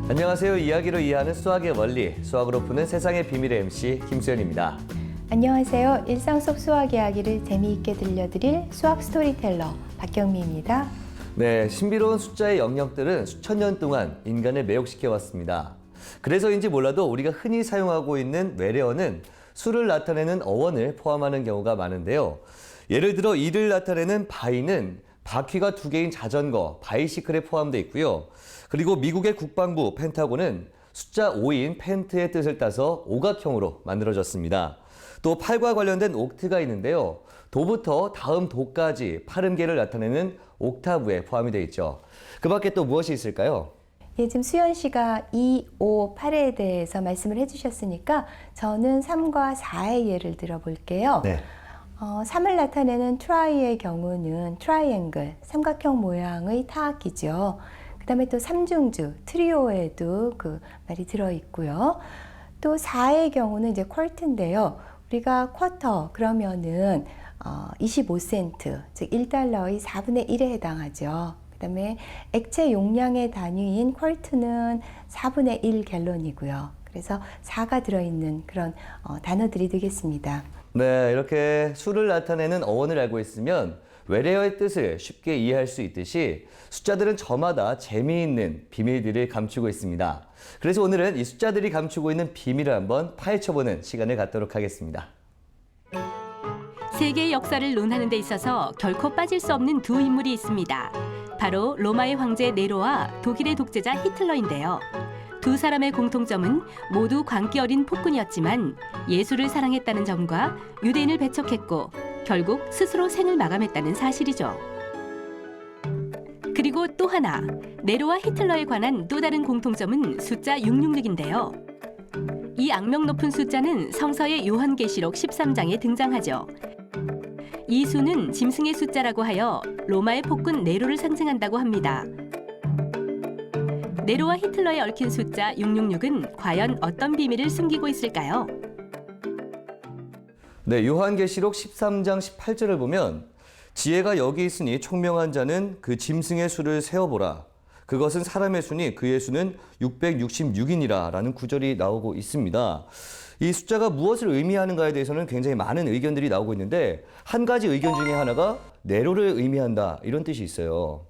안녕하세요. 이야기로 이해하는 수학의 원리, 수학으로 푸는 세상의 비밀의 MC 김수현입니다. 안녕하세요. 일상 속 수학 이야기를 재미있게 들려드릴 수학 스토리텔러 박경미입니다. 네, 신비로운 숫자의 영역들은 수천 년 동안 인간을 매혹시켜 왔습니다. 그래서인지 몰라도 우리가 흔히 사용하고 있는 외래어는 수를 나타내는 어원을 포함하는 경우가 많은데요. 예를 들어 이를 나타내는 바이는 바퀴가 두 개인 자전거, 바이시클에 포함되어 있고요. 그리고 미국의 국방부 펜타곤은 숫자 5인 펜트의 뜻을 따서 오각형으로 만들어졌습니다. 또 팔과 관련된 옥트가 있는데요. 도부터 다음 도까지 팔음계를 나타내는 옥타브에 포함이 되어 있죠. 그 밖에 또 무엇이 있을까요? 예, 지금 수현 씨가 2, 5, 8에 대해서 말씀을 해주셨으니까 저는 3과 4의 예를 들어볼게요. 네. 3을 나타내는 try의 경우는 트라이앵글, 삼각형 모양의 타악기죠. 그 다음에 또 삼중주, 트리오에도 그 말이 들어있고요. 또 4의 경우는 이제 쿼트인데요. 우리가 쿼터 그러면은 25센트, 즉 1달러의 4분의 1에 해당하죠. 그 다음에 액체 용량의 단위인 쿼트는 4분의 1 갤런이고요. 그래서 4가 들어있는 그런 단어들이 되겠습니다. 네, 이렇게 수를 나타내는 어원을 알고 있으면 외래어의 뜻을 쉽게 이해할 수 있듯이 숫자들은 저마다 재미있는 비밀들을 감추고 있습니다. 그래서 오늘은 이 숫자들이 감추고 있는 비밀을 한번 파헤쳐보는 시간을 갖도록 하겠습니다. 세계의 역사를 논하는 데 있어서 결코 빠질 수 없는 두 인물이 있습니다. 바로 로마의 황제 네로와 독일의 독재자 히틀러인데요. 두 사람의 공통점은 모두 광기 어린 폭군이었지만 예술을 사랑했다는 점과 유대인을 배척했고 결국 스스로 생을 마감했다는 사실이죠. 그리고 또 하나, 네로와 히틀러에 관한 또 다른 공통점은 숫자 666인데요. 이 악명 높은 숫자는 성서의 요한계시록 13장에 등장하죠. 이 수는 짐승의 숫자라고 하여 로마의 폭군 네로를 상징한다고 합니다. 네로와 히틀러에 얽힌 숫자 666은 과연 어떤 비밀을 숨기고 있을까요? 네, 요한계시록 13장 18절을 보면 지혜가 여기 있으니 총명한 자는 그 짐승의 수를 세어보라. 그것은 사람의 수니 그의 수는 666이니라 라는 구절이 나오고 있습니다. 이 숫자가 무엇을 의미하는가에 대해서는 굉장히 많은 의견들이 나오고 있는데 한 가지 의견 중에 하나가 네로를 의미한다 이런 뜻이 있어요.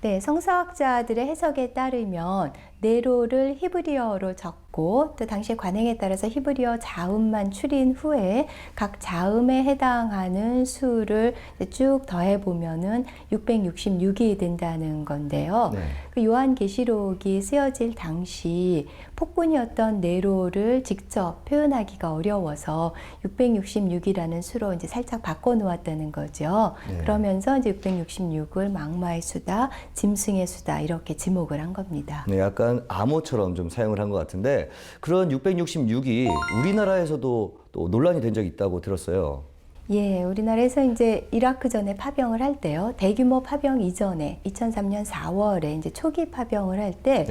네, 성서학자들의 해석에 따르면 네로를 히브리어로 적고 또 당시의 관행에 따라서 히브리어 자음만 추린 후에 각 자음에 해당하는 수를 쭉 더해보면은 666이 된다는 건데요. 네. 그 요한계시록이 쓰여질 당시 폭군이었던 네로를 직접 표현하기가 어려워서 666이라는 수로 이제 살짝 바꿔놓았다는 거죠. 네. 그러면서 이제 666을 막마의 수다, 짐승의 수다 이렇게 지목을 한 겁니다. 네, 약간 암호처럼 좀 사용을 한 것 같은데 그런 666이 우리나라에서도 또 논란이 된 적이 있다고 들었어요. 예, 우리나라에서 이제 이라크전에 파병을 할 때요. 대규모 파병 이전에 2003년 4월에 이제 초기 파병을 할 때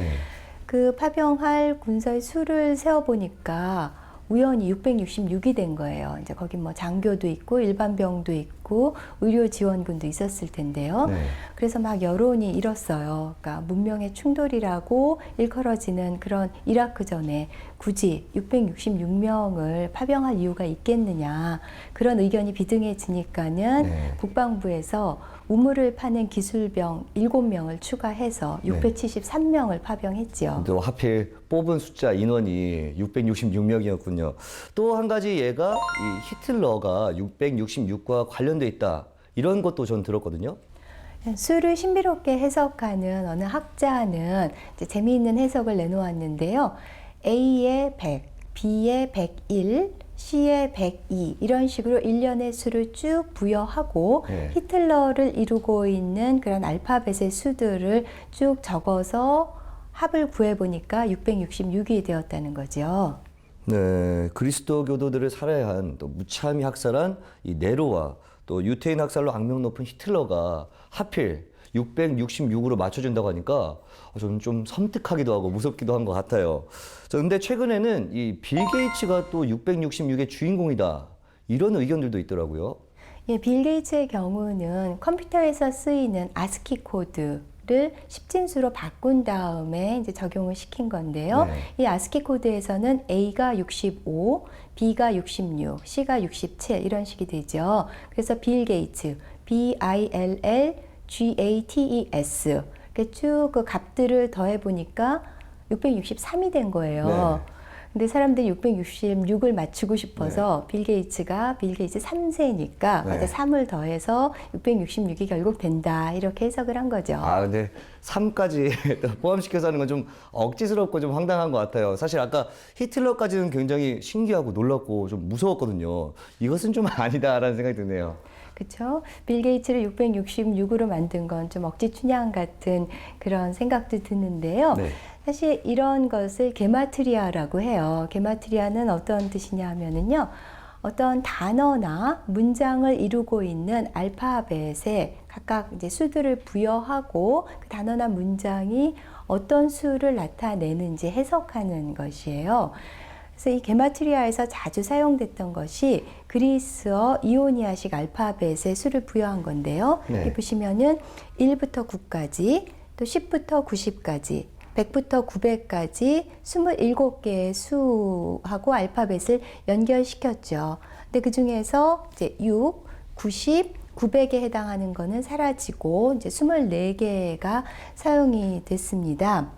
그 파병할 군사의 수를 세어 보니까 우연히 666이 된 거예요. 이제 거기 뭐 장교도 있고 일반병도 있고 의료 지원군도 있었을 텐데요. 네. 그래서 막 여론이 일었어요. 그러니까 문명의 충돌이라고 일컬어지는 그런 이라크전에 굳이 666명을 파병할 이유가 있겠느냐 그런 의견이 비등해지니까는 네. 국방부에서 우물을 파는 기술병 7명을 추가해서 673명을 파병했지요. 또 하필 뽑은 숫자 인원이 666명이었군요. 또 한 가지 예가 이 히틀러가 666과 관련돼 있다. 이런 것도 전 들었거든요. 수를 신비롭게 해석하는 어느 학자는 이제 재미있는 해석을 내놓았는데요. A의 100, B의 101, C의 102 이런 식으로 일련의 수를 쭉 부여하고 네. 히틀러를 이루고 있는 그런 알파벳의 수들을 쭉 적어서 합을 구해보니까 666이 되었다는 거죠. 네, 그리스도 교도들을 살해한 또 무참히 학살한 이 네로와 또 유태인 학살로 악명 높은 히틀러가 하필 666으로 맞춰준다고 하니까 저는 좀 섬뜩하기도 하고 무섭기도 한 것 같아요. 그런데 최근에는 이 빌 게이츠가 또 666의 주인공이다 이런 의견들도 있더라고요. 예, 빌 게이츠의 경우는 컴퓨터에서 쓰이는 아스키 코드를 이거를 10진수로 바꾼 다음에 이제 적용을 시킨 건데요. 네. 이 아스키 코드에서는 A가 65, B가 66, C가 67 이런 식이 되죠. 그래서 빌 게이츠, BILLGATES 이렇게 쭉 그 값들을 더해 보니까 663이 된 거예요. 네. 근데 사람들이 666을 맞추고 싶어서 빌 게이츠가 빌 게이츠 3세니까 네. 3을 더해서 666이 결국 된다 이렇게 해석을 한 거죠. 아, 근데 3까지 포함시켜서 하는 건 좀 억지스럽고 좀 황당한 것 같아요. 사실 아까 히틀러까지는 굉장히 신기하고 놀랍고 좀 무서웠거든요. 이것은 좀 아니다라는 생각이 드네요. 그렇죠. 빌 게이츠를 666으로 만든 건 좀 억지 춘향 같은 그런 생각도 드는데요. 네. 사실 이런 것을 게마트리아라고 해요. 게마트리아는 어떤 뜻이냐 하면은요. 어떤 단어나 문장을 이루고 있는 알파벳에 각각 이제 수들을 부여하고 그 단어나 문장이 어떤 수를 나타내는지 해석하는 것이에요. 그래서 이 게마트리아에서 자주 사용됐던 것이 그리스어 이오니아식 알파벳에 수를 부여한 건데요. 네. 여기 보시면은 1부터 9까지, 또 10부터 90까지, 100부터 900까지 27개의 수하고 알파벳을 연결시켰죠. 근데 그 중에서 이제 6, 90, 900에 해당하는 거는 사라지고 이제 24개가 사용이 됐습니다.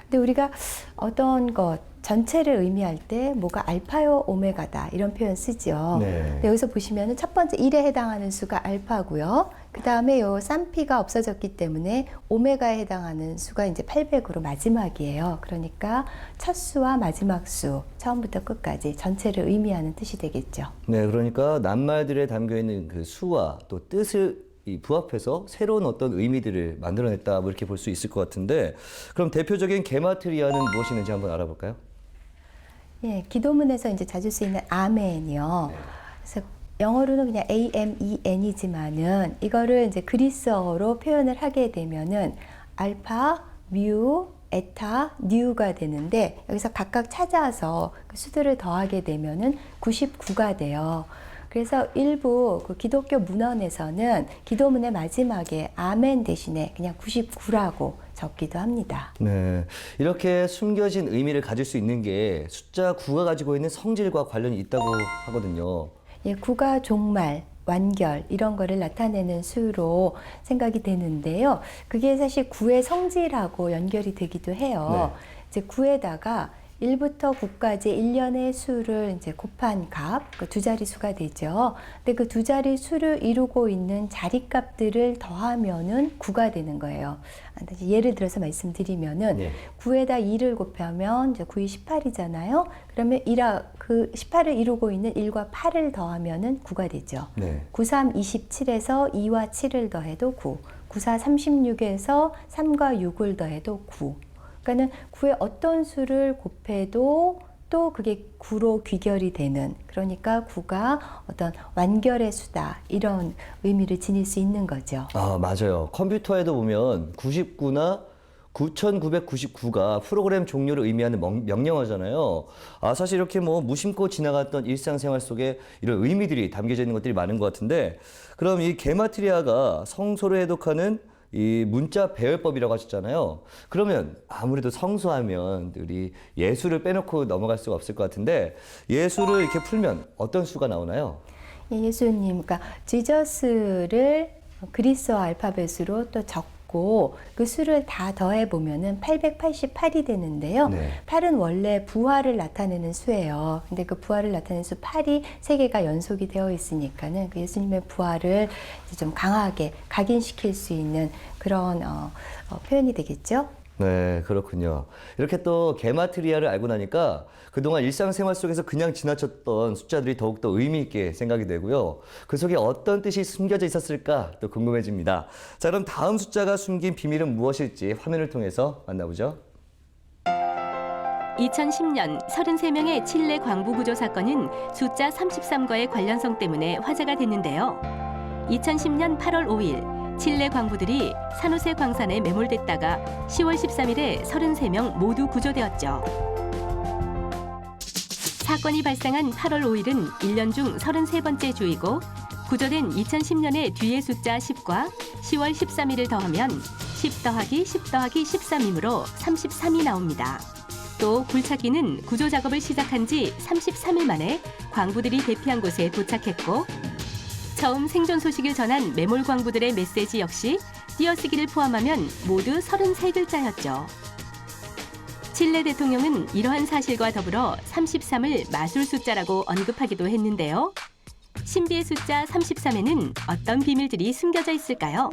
근데 우리가 어떤 것 전체를 의미할 때 뭐가 알파요 오메가다 이런 표현 쓰죠. 네. 근데 여기서 보시면은 첫 번째 1에 해당하는 수가 알파고요. 그 다음에 요 쌍피가 없어졌기 때문에 오메가에 해당하는 수가 이제 800으로 마지막이에요. 그러니까 첫 수와 마지막 수 처음부터 끝까지 전체를 의미하는 뜻이 되겠죠. 네, 그러니까 낱말들에 담겨 있는 그 수와 또 뜻을 부합해서 새로운 어떤 의미들을 만들어냈다, 뭐 이렇게 볼 수 있을 것 같은데, 그럼 대표적인 게마트리아는 무엇이 있는지 한번 알아볼까요? 예, 기도문에서 이제 자주 쓰이는 아멘이요. 그래서 영어로는 그냥 AMEN이지만은 이거를 이제 그리스어로 표현을 하게 되면은 알파, 뮤, 에타, 뉴가 되는데 여기서 각각 찾아서 그 수들을 더하게 되면은 99가 돼요. 그래서 일부 그 기독교 문헌에서는 기도문의 마지막에 아멘 대신에 그냥 99라고 적기도 합니다. 네, 이렇게 숨겨진 의미를 가질 수 있는 게 숫자 9가 가지고 있는 성질과 관련이 있다고 하거든요. 예, 9가 종말, 완결 이런 거를 나타내는 수로 생각이 되는데요. 그게 사실 9의 성질하고 연결이 되기도 해요. 네. 이제 9에다가 1부터 9까지 1년의 수를 이제 곱한 값, 그 두 자리 수가 되죠. 근데 그 두 자리 수를 이루고 있는 자리값들을 더하면은 9가 되는 거예요. 예를 들어서 말씀드리면은 네. 9에다 2를 곱하면 이제 9이 18이잖아요. 그러면 그 18을 이루고 있는 1과 8을 더하면은 9가 되죠. 네. 93, 27에서 2와 7을 더해도 9, 94, 36에서 3과 6을 더해도 9. 그러니까는 9의 어떤 수를 곱해도 또 그게 9로 귀결이 되는, 그러니까 9가 어떤 완결의 수다 이런 의미를 지닐 수 있는 거죠. 아, 맞아요. 컴퓨터에도 보면 99나 9999가 프로그램 종료를 의미하는 명령어잖아요. 아, 사실 이렇게 뭐 무심코 지나갔던 일상생활 속에 이런 의미들이 담겨져 있는 것들이 많은 것 같은데, 그럼 이 게마트리아가 성소를 해독하는 이 문자 배열법이라고 하셨잖아요. 그러면 아무래도 성수하면 우리 예수를 빼놓고 넘어갈 수가 없을 것 같은데, 예수를 이렇게 풀면 어떤 수가 나오나요? 예, 예수님, 그러니까 지저스를 그리스어 알파벳으로 또 적고 그 수를 다 더해 보면은 888이 되는데요. 네. 8은 원래 부활을 나타내는 수예요. 근데 그 부활을 나타내는 수 8이 세 개가 연속이 되어 있으니까는 그 예수님의 부활을 이제 좀 강하게 각인시킬 수 있는 그런 표현이 되겠죠. 네, 그렇군요. 이렇게 또 게마트리아를 알고 나니까 그동안 일상생활 속에서 그냥 지나쳤던 숫자들이 더욱더 의미 있게 생각이 되고요. 그 속에 어떤 뜻이 숨겨져 있었을까 또 궁금해집니다. 자, 그럼 다음 숫자가 숨긴 비밀은 무엇일지 화면을 통해서 만나보죠. 2010년 33명의 칠레 광부 구조 사건은 숫자 33과의 관련성 때문에 화제가 됐는데요. 2010년 8월 5일 칠레 광부들이 산호세 광산에 매몰됐다가 10월 13일에 33명 모두 구조되었죠. 사건이 발생한 8월 5일은 1년 중 33번째 주이고, 구조된 2010년의 뒤의 숫자 10과 10월 13일을 더하면 10 더하기 10 더하기 13이므로 33이 나옵니다. 또 굴착기는 구조 작업을 시작한 지 33일 만에 광부들이 대피한 곳에 도착했고 처음 생존 소식을 전한 매몰 광부들의 메시지 역시 띄어쓰기를 포함하면 모두 33글자였죠. 칠레 대통령은 이러한 사실과 더불어 33을 마술 숫자라고 언급하기도 했는데요. 신비의 숫자 33에는 어떤 비밀들이 숨겨져 있을까요?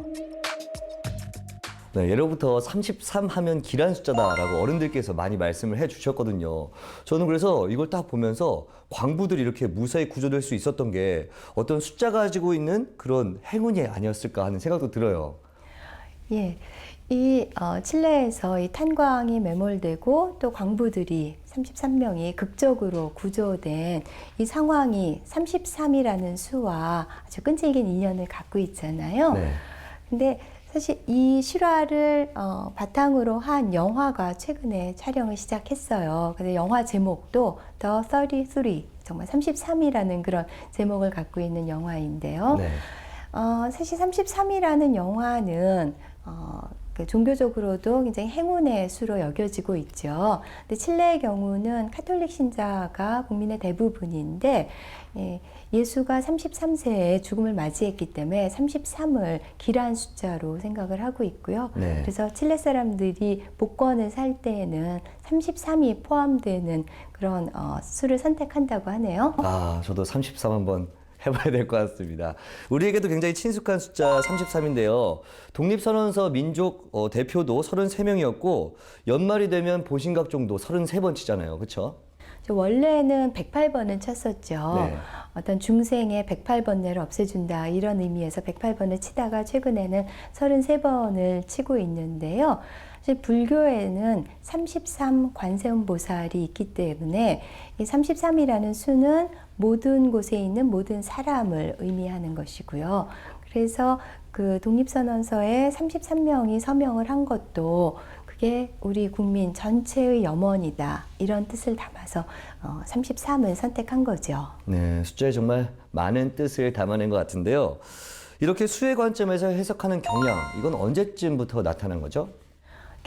네, 예로부터 33 하면 길한 숫자다라고 어른들께서 많이 말씀을 해주셨거든요. 저는 그래서 이걸 딱 보면서 광부들이 이렇게 무사히 구조될 수 있었던 게 어떤 숫자가 가지고 있는 그런 행운이 아니었을까 하는 생각도 들어요. 예, 이 칠레에서 이 탄광이 매몰되고 또 광부들이 33명이 극적으로 구조된 이 상황이 33이라는 수와 아주 끈질긴 인연을 갖고 있잖아요. 네. 근데 사실 이 실화를 바탕으로 한 영화가 최근에 촬영을 시작했어요. 그래서 영화 제목도 The 33, 정말 33이라는 그런 제목을 갖고 있는 영화인데요. 네. 사실 33이라는 영화는 그 종교적으로도 굉장히 행운의 수로 여겨지고 있죠. 근데 칠레의 경우는 카톨릭 신자가 국민의 대부분인데 예수가 33세에 죽음을 맞이했기 때문에 33을 길한 숫자로 생각을 하고 있고요. 네. 그래서 칠레 사람들이 복권을 살 때에는 33이 포함되는 그런 수를 선택한다고 하네요. 아, 저도 33 한번 해봐야 될 것 같습니다. 우리에게도 굉장히 친숙한 숫자 33인데요. 독립선언서 민족 대표도 33명이었고 연말이 되면 보신각종도 33번 치잖아요. 그렇죠? 원래는 108번을 쳤었죠. 네. 어떤 중생의 108번뇌를 없애준다 이런 의미에서 108번을 치다가 최근에는 33번을 치고 있는데요. 사실 불교에는 33 관세음 보살이 있기 때문에 이 33이라는 수는 모든 곳에 있는 모든 사람을 의미하는 것이고요. 그래서 그 독립선언서에 33명이 서명을 한 것도 그게 우리 국민 전체의 염원이다 이런 뜻을 담아서 33을 선택한 거죠. 네, 숫자에 정말 많은 뜻을 담아낸 것 같은데요. 이렇게 수의 관점에서 해석하는 경향, 이건 언제쯤부터 나타난 거죠?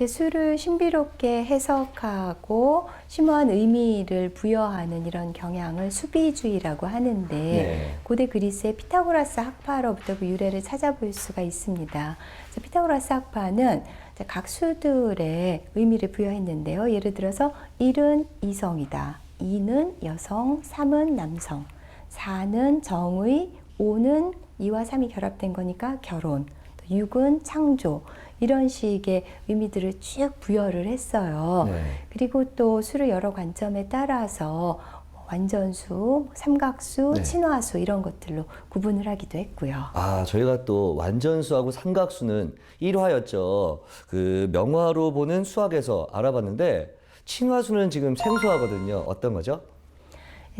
수를 신비롭게 해석하고 심오한 의미를 부여하는 이런 경향을 수비주의라고 하는데 네. 고대 그리스의 피타고라스 학파로부터 그 유래를 찾아볼 수가 있습니다. 그래서 피타고라스 학파는 각 수들의 의미를 부여했는데요. 예를 들어서 1은 이성이다, 2는 여성, 3은 남성, 4는 정의, 5는 2와 3이 결합된 거니까 결혼, 6은 창조, 이런 식의 의미들을 쭉 부여를 했어요. 네. 그리고 또 수를 여러 관점에 따라서 완전수, 삼각수, 네. 친화수 이런 것들로 구분을 하기도 했고요. 아, 저희가 또 완전수하고 삼각수는 일화였죠. 그 명화로 보는 수학에서 알아봤는데 친화수는 지금 생소하거든요. 어떤 거죠?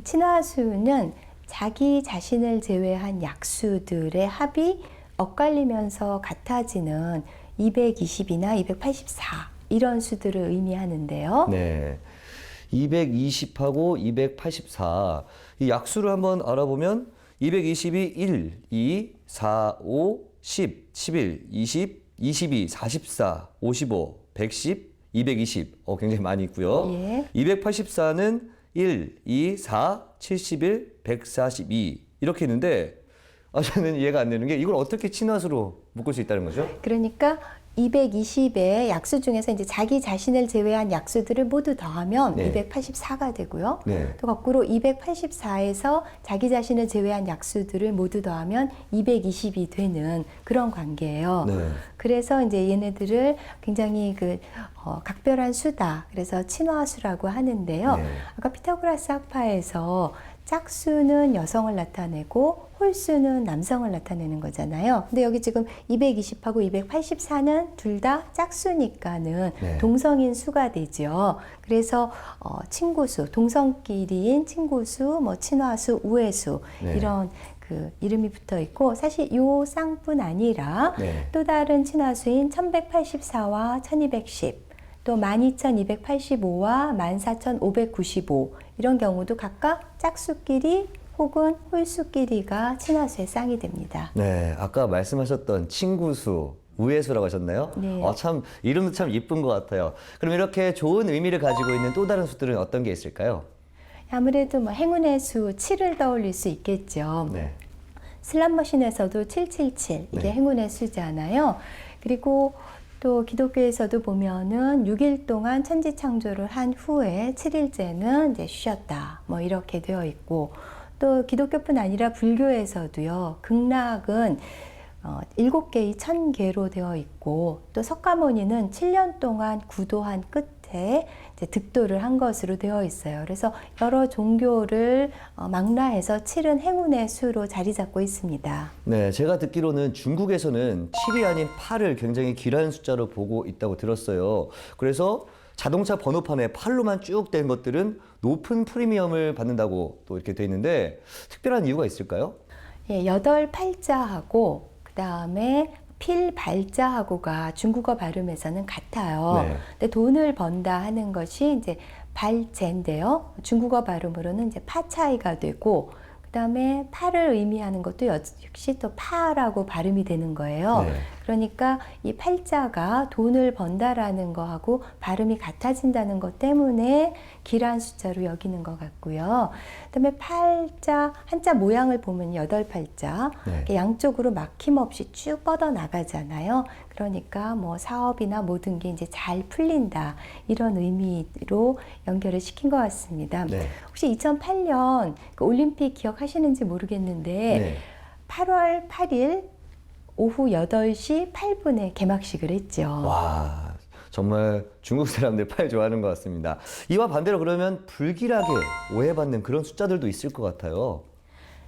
친화수는 자기 자신을 제외한 약수들의 합이 엇갈리면서 같아지는 220이나 284 이런 수들을 의미하는데요. 네. 220하고 284. 이 약수를 한번 알아보면 220이 1, 2, 4, 5, 10, 11, 20, 22, 44, 55, 110, 220. 굉장히 많이 있고요. 예. 284는 1, 2, 4, 71, 142 이렇게 있는데 저는 이해가 안 되는 게 이걸 어떻게 친화수로 묶을 수 있다는 거죠? 그러니까 220의 약수 중에서 이제 자기 자신을 제외한 약수들을 모두 더하면 네. 284가 되고요. 네. 또 거꾸로 284에서 자기 자신을 제외한 약수들을 모두 더하면 220이 되는 그런 관계예요. 네. 그래서 이제 얘네들을 굉장히 각별한 수다. 그래서 친화수라고 하는데요. 네. 아까 피타고라스 학파에서 짝수는 여성을 나타내고 홀수는 남성을 나타내는 거잖아요. 근데 여기 지금 220하고 284는 둘 다 짝수니까는 네. 동성인 수가 되죠. 그래서 친구수, 동성끼리인 친구수, 친화수, 우회수 네. 이런 그 이름이 붙어 있고 사실 요 쌍뿐 아니라 네. 또 다른 친화수인 1184와 1210 또 12285와 14595 이런 경우도 각각 짝수끼리 혹은 홀수끼리가 친화수의 쌍이 됩니다. 네, 아까 말씀하셨던 친구수, 우회수라고 하셨나요? 네. 참 이름도 참 이쁜 것 같아요. 그럼 이렇게 좋은 의미를 가지고 있는 또 다른 수들은 어떤 게 있을까요? 아무래도 뭐 행운의 수 7을 떠올릴 수 있겠죠. 네. 슬롯머신에서도 777 이게 네. 행운의 수잖아요. 그리고 또 기독교에서도 보면은 6일 동안 천지 창조를 한 후에 7일째는 이제 쉬었다. 뭐 이렇게 되어 있고 또 기독교뿐 아니라 불교에서도요. 극락은 7개의 1000개로 되어 있고 또 석가모니는 7년 동안 구도한 끝에 이제 득도를 한 것으로 되어 있어요. 그래서 여러 종교를 망라해서 7은 행운의 수로 자리 잡고 있습니다. 네, 제가 듣기로는 중국에서는 7이 아닌 8을 굉장히 귀한 숫자로 보고 있다고 들었어요. 그래서 자동차 번호판에 8로만 쭉 된 것들은 높은 프리미엄을 받는다고 또 이렇게 돼 있는데 특별한 이유가 있을까요? 예, 8팔자하고 그다음에 필 발자하고가 중국어 발음에서는 같아요. 네. 근데 돈을 번다 하는 것이 이제 발제인데요. 중국어 발음으로는 이제 파 차이가 되고 그다음에 파를 의미하는 것도 역시 또 파라고 발음이 되는 거예요. 네. 그러니까 이 팔자가 돈을 번다라는 거하고 발음이 같아진다는 것 때문에 길한 숫자로 여기는 것 같고요. 그다음에 팔자 한자 모양을 보면 8팔자 네. 양쪽으로 막힘없이 쭉 뻗어 나가잖아요. 그러니까 뭐 사업이나 모든 게 이제 잘 풀린다 이런 의미로 연결을 시킨 것 같습니다. 네. 혹시 2008년 그 올림픽 기억하시는지 모르겠는데 네. 8월 8일 오후 8시 8분에 개막식을 했죠. 와, 정말 중국 사람들 8 좋아하는 것 같습니다. 이와 반대로 그러면 불길하게 오해받는 그런 숫자들도 있을 것 같아요.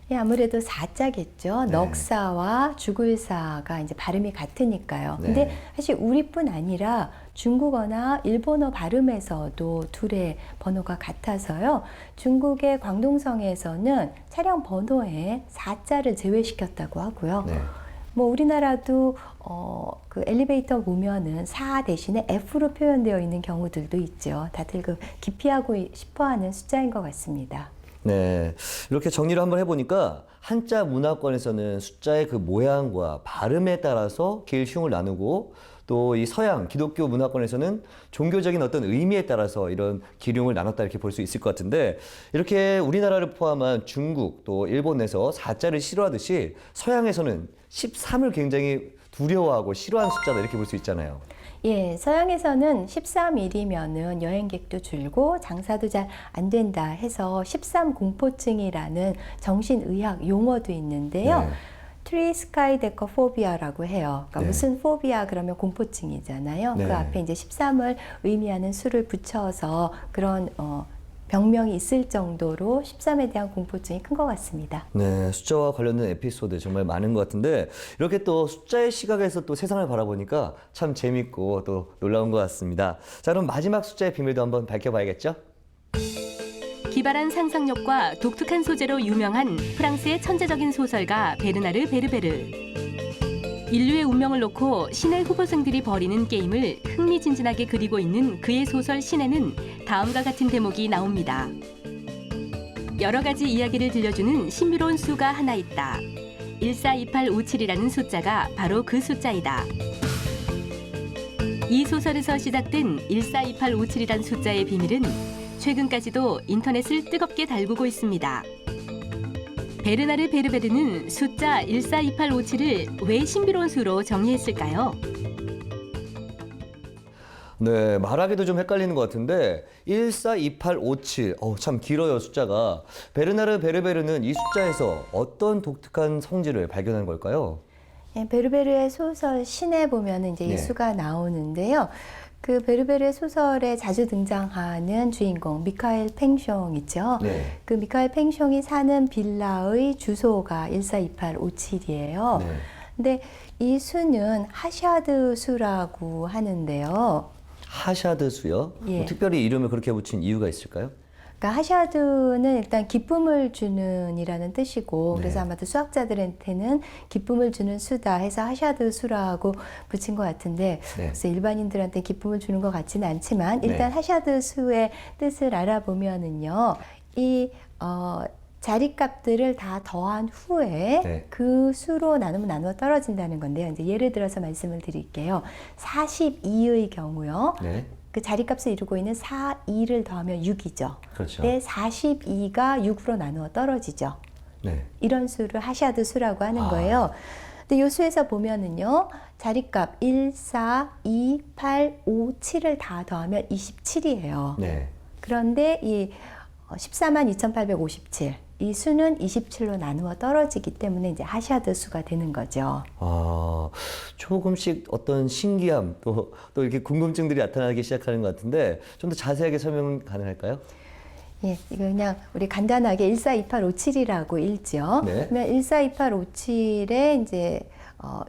예, 아무래도 4자겠죠. 네. 넉사와 죽을사가 이제 발음이 같으니까요. 네. 근데 사실 우리뿐 아니라 중국어나 일본어 발음에서도 둘의 번호가 같아서요. 중국의 광동성에서는 차량 번호에 4자를 제외시켰다고 하고요. 네. 뭐 우리나라도 그 엘리베이터 보면은 4 대신에 F로 표현되어 있는 경우들도 있죠. 다들 그 기피하고 싶어하는 숫자인 것 같습니다. 네, 이렇게 정리를 한번 해보니까 한자 문화권에서는 숫자의 그 모양과 발음에 따라서 길, 흉을 나누고 또 이 서양 기독교 문화권에서는 종교적인 어떤 의미에 따라서 이런 기륭을 나눴다 이렇게 볼 수 있을 것 같은데 이렇게 우리나라를 포함한 중국 또 일본에서 4자를 싫어하듯이 서양에서는 13을 굉장히 두려워하고 싫어하는 숫자다 이렇게 볼 수 있잖아요. 예, 서양에서는 13일이면은 여행객도 줄고 장사도 잘 안 된다 해서 13공포증이라는 정신의학 용어도 있는데요. 네. 트리스카이데커포비아라고 해요. 그러니까 네. 무슨 포비아 그러면 공포증이잖아요. 네. 그 앞에 이제 13을 의미하는 수를 붙여서 그런 병명이 있을 정도로 13에 대한 공포증이 큰 것 같습니다. 네, 숫자와 관련된 에피소드 정말 많은 것 같은데 이렇게 또 숫자의 시각에서 또 세상을 바라보니까 참 재밌고 또 놀라운 것 같습니다. 자, 그럼 마지막 숫자의 비밀도 한번 밝혀봐야겠죠? 기발한 상상력과 독특한 소재로 유명한 프랑스의 천재적인 소설가 베르나르 베르베르. 인류의 운명을 놓고 신의 후보생들이 벌이는 게임을 흥미진진하게 그리고 있는 그의 소설 신에는 다음과 같은 대목이 나옵니다. 여러 가지 이야기를 들려주는 신비로운 수가 하나 있다. 142857이라는 숫자가 바로 그 숫자이다. 이 소설에서 시작된 142857이란 숫자의 비밀은 최근까지도 인터넷을 뜨겁게 달구고 있습니다. 베르나르 베르베르는 숫자 142857을 왜 신비로운 수로 정의했을까요? 네, 말하기도 좀 헷갈리는 것 같은데 142857, 참 길어요 숫자가. 베르나르 베르베르는 이 숫자에서 어떤 독특한 성질을 발견한 걸까요? 예, 베르베르의 소설 신에 보면 이제 네. 이 수가 나오는데요. 그 베르베르의 소설에 자주 등장하는 주인공 미카엘 팽숑 있죠. 네. 그 미카엘 팽숑이 사는 빌라의 주소가 142857이에요. 네. 근데 이 수는 하샤드 수라고 하는데요. 하샤드 수요? 예. 특별히 이름을 그렇게 붙인 이유가 있을까요? 그러니까 하샤드는 일단 기쁨을 주는 이라는 뜻이고 네. 그래서 아마도 수학자들한테는 기쁨을 주는 수다 해서 하샤드 수라고 붙인 것 같은데 네. 그래서 일반인들한테 기쁨을 주는 것 같지는 않지만 일단 네. 하샤드 수의 뜻을 알아보면은요 이 자리값들을 다 더한 후에 네. 그 수로 나누면 나누어 떨어진다는 건데요. 이제 예를 들어서 말씀을 드릴게요. 42의 경우요. 네. 그 자리값을 이루고 있는 4, 2를 더하면 6이죠. 그렇죠. 네, 42가 6으로 나누어 떨어지죠. 네. 이런 수를 하샤드 수라고 하는 아. 거예요. 근데 이 수에서 보면은요, 자리값 1, 4, 2, 8, 5, 7을 다 더하면 27이에요. 네. 그런데 이 142,857, 이 수는 27로 나누어 떨어지기 때문에 이제 하샤드 수가 되는 거죠. 아, 조금씩 어떤 신기함 또 이렇게 궁금증들이 나타나기 시작하는 것 같은데 좀 더 자세하게 설명 가능할까요? 예, 이거 그냥 우리 간단하게 142857이라고 읽죠. 네. 그러면 142857에 이제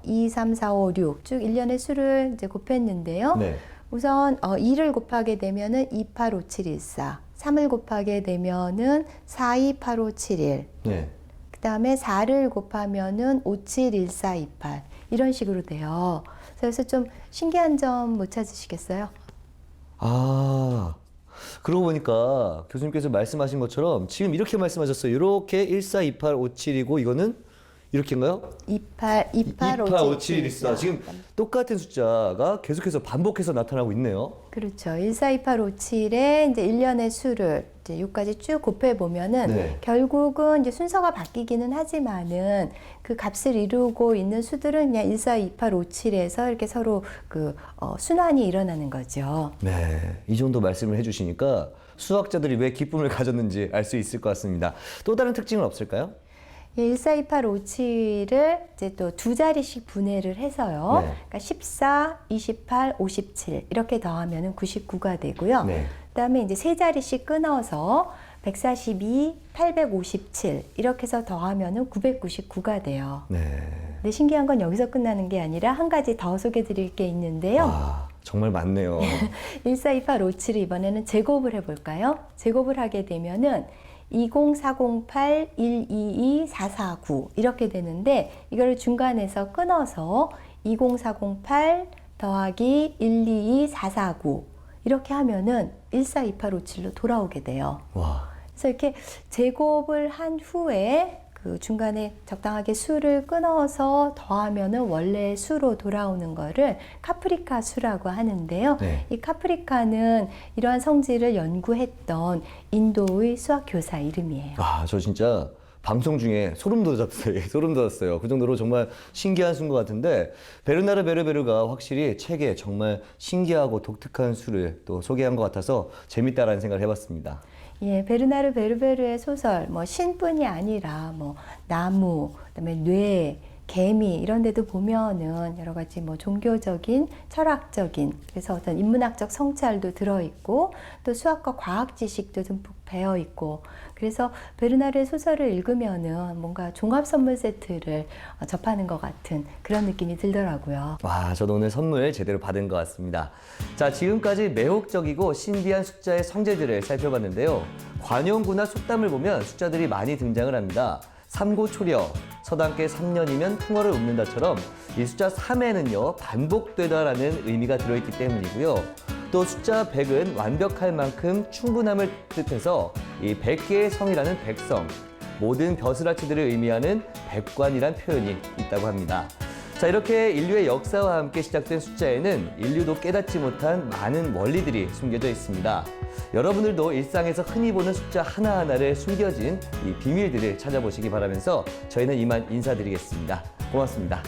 2, 3, 4, 5, 6 쭉 1년의 수를 이제 곱했는데요. 네. 우선 2를 곱하게 되면은 285714, 3을 곱하게 되면은 428571, 네. 그 다음에 4를 곱하면은 571428 이런 식으로 돼요. 그래서 좀 신기한 점 못 찾으시겠어요? 아, 그러고 보니까 교수님께서 말씀하신 것처럼 지금 이렇게 말씀하셨어요. 이렇게 142857이고 이거는 이렇게인가요? 285714. 지금 똑같은 숫자가 계속해서 반복해서 나타나고 있네요. 그렇죠. 142857에 이제 1년의 수를 이제 6까지 쭉 곱해 보면은 네. 결국은 이제 순서가 바뀌기는 하지만은 그 값을 이루고 있는 수들은 그냥 142857에서 이렇게 서로 그 순환이 일어나는 거죠. 네, 이 정도 말씀을 해주시니까 수학자들이 왜 기쁨을 가졌는지 알 수 있을 것 같습니다. 또 다른 특징은 없을까요? 142857을 이제 또 두 자리씩 분해를 해서요. 네. 그러니까 14, 28, 57 이렇게 더하면은 99가 되고요. 네. 그다음에 이제 세 자리씩 끊어서 142, 857 이렇게 해서 더하면은 999가 돼요. 네. 근데 신기한 건 여기서 끝나는 게 아니라 한 가지 더 소개해 드릴 게 있는데요. 아, 정말 많네요. 142857을 이번에는 제곱을 해 볼까요? 제곱을 하게 되면은 20408, 122, 449 이렇게 되는데 이거를 중간에서 끊어서 20408 더하기 122, 449 이렇게 하면은 142857로 돌아오게 돼요. 와. 그래서 이렇게 제곱을 한 후에 그 중간에 적당하게 수를 끊어서 더하면은 원래 수로 돌아오는 거를 카프리카 수라고 하는데요. 네. 이 카프리카는 이러한 성질을 연구했던 인도의 수학 교사 이름이에요. 아, 저 진짜 방송 중에 소름 돋았어요. 소름 돋았어요. 그 정도로 정말 신기한 수인 것 같은데 베르나르 베르베르가 확실히 책에 정말 신기하고 독특한 수를 또 소개한 것 같아서 재밌다라는 생각을 해봤습니다. 예, 베르나르 베르베르의 소설, 뭐 신뿐이 아니라 뭐 나무, 그다음에 뇌, 개미 이런 데도 보면은 여러 가지 뭐 종교적인, 철학적인, 그래서 어떤 인문학적 성찰도 들어있고 또 수학과 과학 지식도 듬뿍 배어 있고 그래서 베르나르의 소설을 읽으면은 뭔가 종합 선물 세트를 접하는 것 같은 그런 느낌이 들더라고요. 와, 저도 오늘 선물 제대로 받은 것 같습니다. 자, 지금까지 매혹적이고 신비한 숫자의 성질들을 살펴봤는데요. 관용구나 속담을 보면 숫자들이 많이 등장을 합니다. 삼고초려, 서당께 3년이면 풍어를 읊는다처럼 이 숫자 3에는요, 반복되다라는 의미가 들어있기 때문이고요. 또 숫자 100은 완벽할 만큼 충분함을 뜻해서 이 100개의 성이라는 백성, 모든 벼슬아치들을 의미하는 백관이란 표현이 있다고 합니다. 자, 이렇게 인류의 역사와 함께 시작된 숫자에는 인류도 깨닫지 못한 많은 원리들이 숨겨져 있습니다. 여러분들도 일상에서 흔히 보는 숫자 하나하나를 숨겨진 이 비밀들을 찾아보시기 바라면서 저희는 이만 인사드리겠습니다. 고맙습니다.